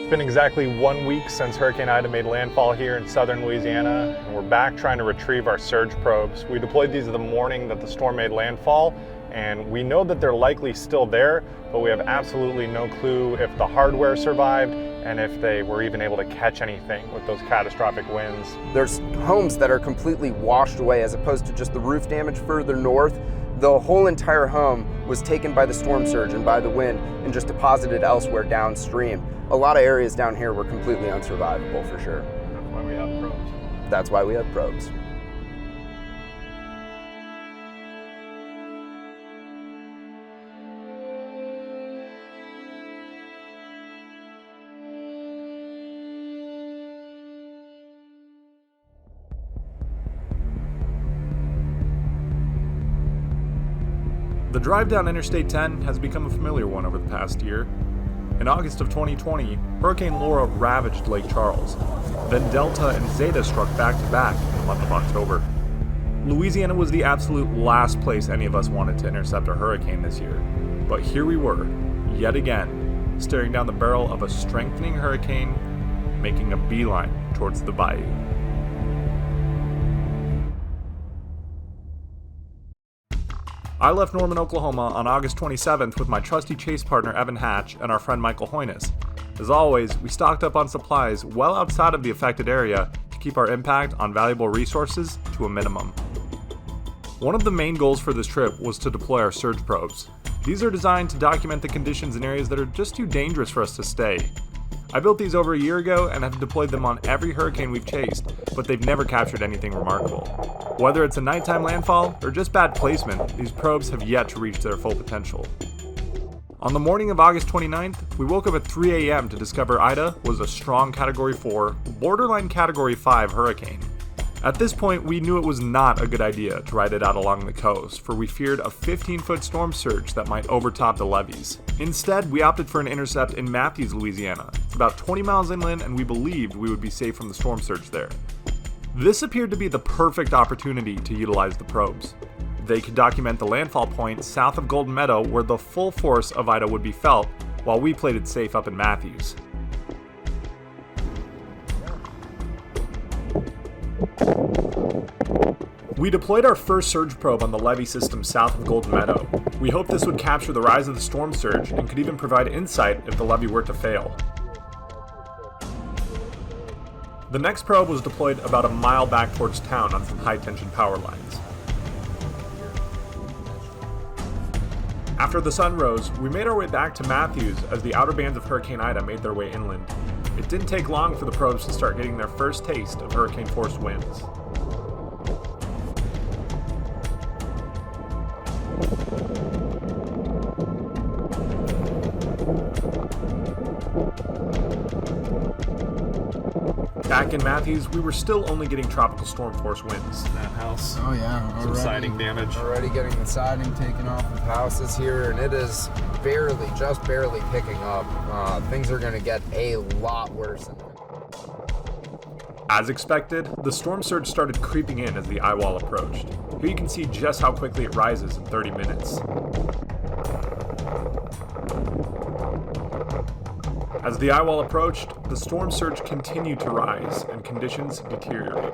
It's been exactly 1 week since Hurricane Ida made landfall here in southern Louisiana, and we're back trying to retrieve our surge probes. We deployed these the morning that the storm made landfall, and we know that they're likely still there, but we have absolutely no clue if the hardware survived and if they were even able to catch anything with those catastrophic winds. There's homes that are completely washed away as opposed to just the roof damage further north. The whole entire home was taken by the storm surge and by the wind and just deposited elsewhere downstream. A lot of areas down here were completely unsurvivable for sure. That's why we have probes. That's why we have probes. The drive down Interstate 10 has become a familiar one over the past year. In August of 2020, Hurricane Laura ravaged Lake Charles. Then Delta and Zeta struck back to back in the month of October. Louisiana was the absolute last place any of us wanted to intercept a hurricane this year. But here we were, yet again, staring down the barrel of a strengthening hurricane, making a beeline towards the bayou. I left Norman, Oklahoma on August 27th with my trusty chase partner Evan Hatch and our friend Michael Hoynes. As always, we stocked up on supplies well outside of the affected area to keep our impact on valuable resources to a minimum. One of the main goals for this trip was to deploy our surge probes. These are designed to document the conditions in areas that are just too dangerous for us to stay. I built these over a year ago and have deployed them on every hurricane we've chased, but they've never captured anything remarkable. Whether it's a nighttime landfall or just bad placement, these probes have yet to reach their full potential. On the morning of August 29th, we woke up at 3 a.m. to discover Ida was a strong Category 4, borderline Category 5 hurricane. At this point, we knew it was not a good idea to ride it out along the coast, for we feared a 15-foot storm surge that might overtop the levees. Instead, we opted for an intercept in Matthews, Louisiana. It's about 20 miles inland, and we believed we would be safe from the storm surge there. This appeared to be the perfect opportunity to utilize the probes. They could document the landfall point south of Golden Meadow where the full force of Ida would be felt, while we played it safe up in Matthews. We deployed our first surge probe on the levee system south of Golden Meadow. We hoped this would capture the rise of the storm surge and could even provide insight if the levee were to fail. The next probe was deployed about a mile back towards town on some high-tension power lines. After the sun rose, we made our way back to Matthews as the outer bands of Hurricane Ida made their way inland. It didn't take long for the probes to start getting their first taste of hurricane-force winds. Back in Matthews, we were still only getting tropical storm force winds. That house. Oh yeah, Some siding damage. Already getting the siding taken off of houses here, and it is just barely picking up. Things are going to get a lot worse. As expected, the storm surge started creeping in as the eye wall approached. Here you can see just how quickly it rises in 30 minutes. As the eye wall approached, the storm surge continued to rise and conditions deteriorated.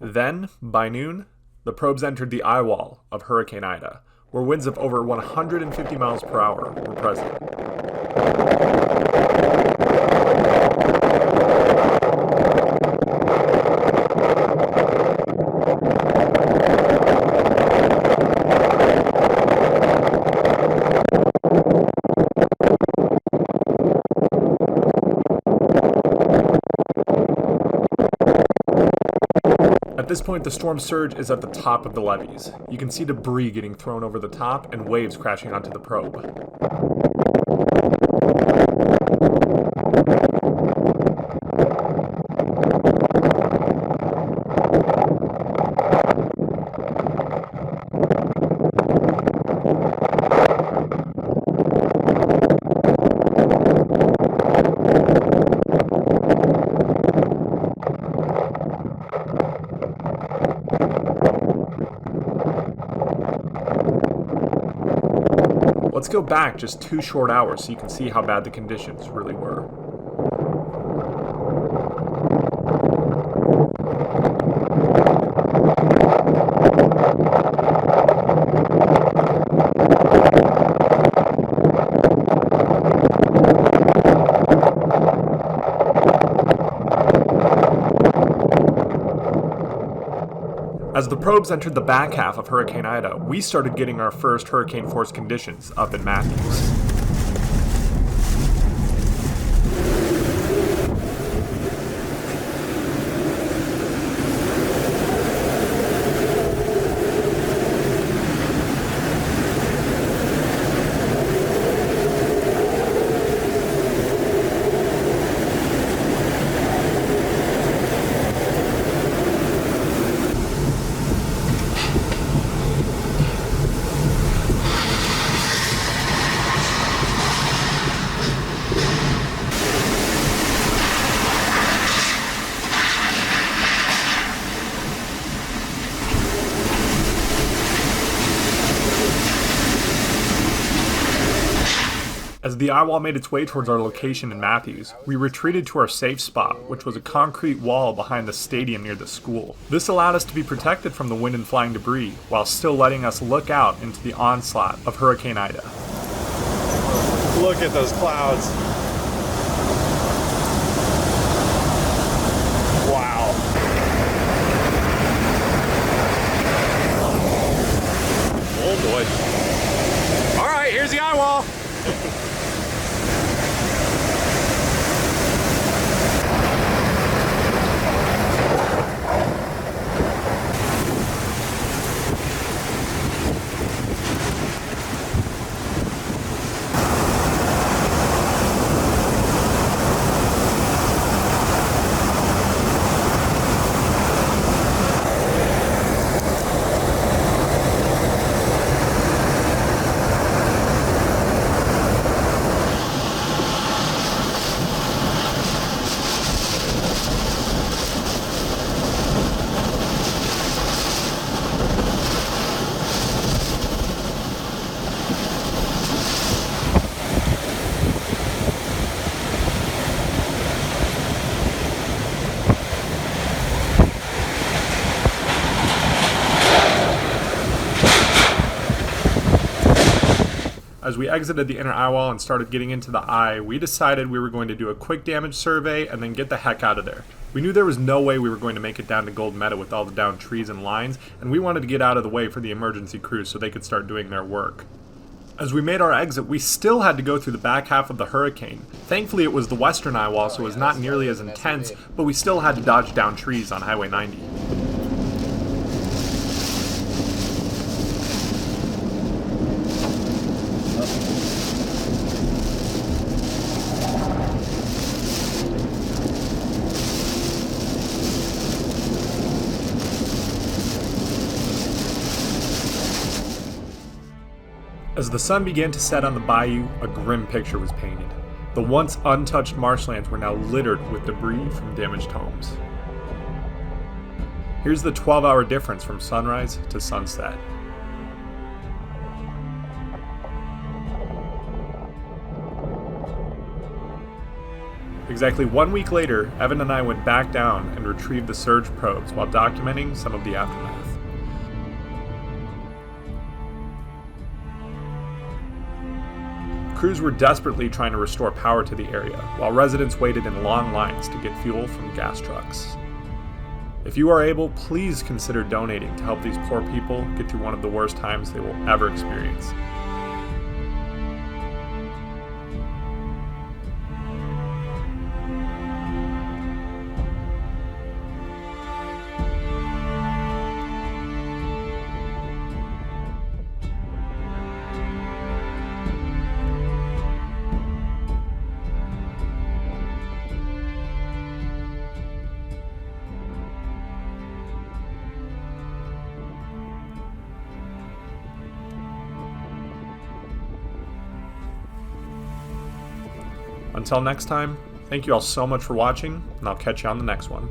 Then, by noon, the probes entered the eye wall of Hurricane Ida, where winds of over 150 miles per hour were present. At this point, the storm surge is at the top of the levees. You can see debris getting thrown over the top and waves crashing onto the probe. Let's go back just 2 short hours so you can see how bad the conditions really were. As the probes entered the back half of Hurricane Ida, we started getting our first hurricane force conditions up in Matthews. As the eye wall made its way towards our location in Matthews, we retreated to our safe spot, which was a concrete wall behind the stadium near the school. This allowed us to be protected from the wind and flying debris, while still letting us look out into the onslaught of Hurricane Ida. Look at those clouds. Wow. Oh boy. All right, here's the eye wall. As we exited the inner eye wall and started getting into the eye, we decided we were going to do a quick damage survey and then get the heck out of there. We knew there was no way we were going to make it down to Gold Meadow with all the downed trees and lines, and we wanted to get out of the way for the emergency crews so they could start doing their work. As we made our exit, we still had to go through the back half of the hurricane. Thankfully, it was the western eye wall, so it was not nearly as intense, but we still had to dodge down trees on Highway 90. As the sun began to set on the bayou, a grim picture was painted. The once untouched marshlands were now littered with debris from damaged homes. Here's the 12-hour difference from sunrise to sunset. Exactly 1 week later, Evan and I went back down and retrieved the surge probes while documenting some of the aftermath. Crews were desperately trying to restore power to the area, while residents waited in long lines to get fuel from gas trucks. If you are able, please consider donating to help these poor people get through one of the worst times they will ever experience. Until next time, thank you all so much for watching, and I'll catch you on the next one.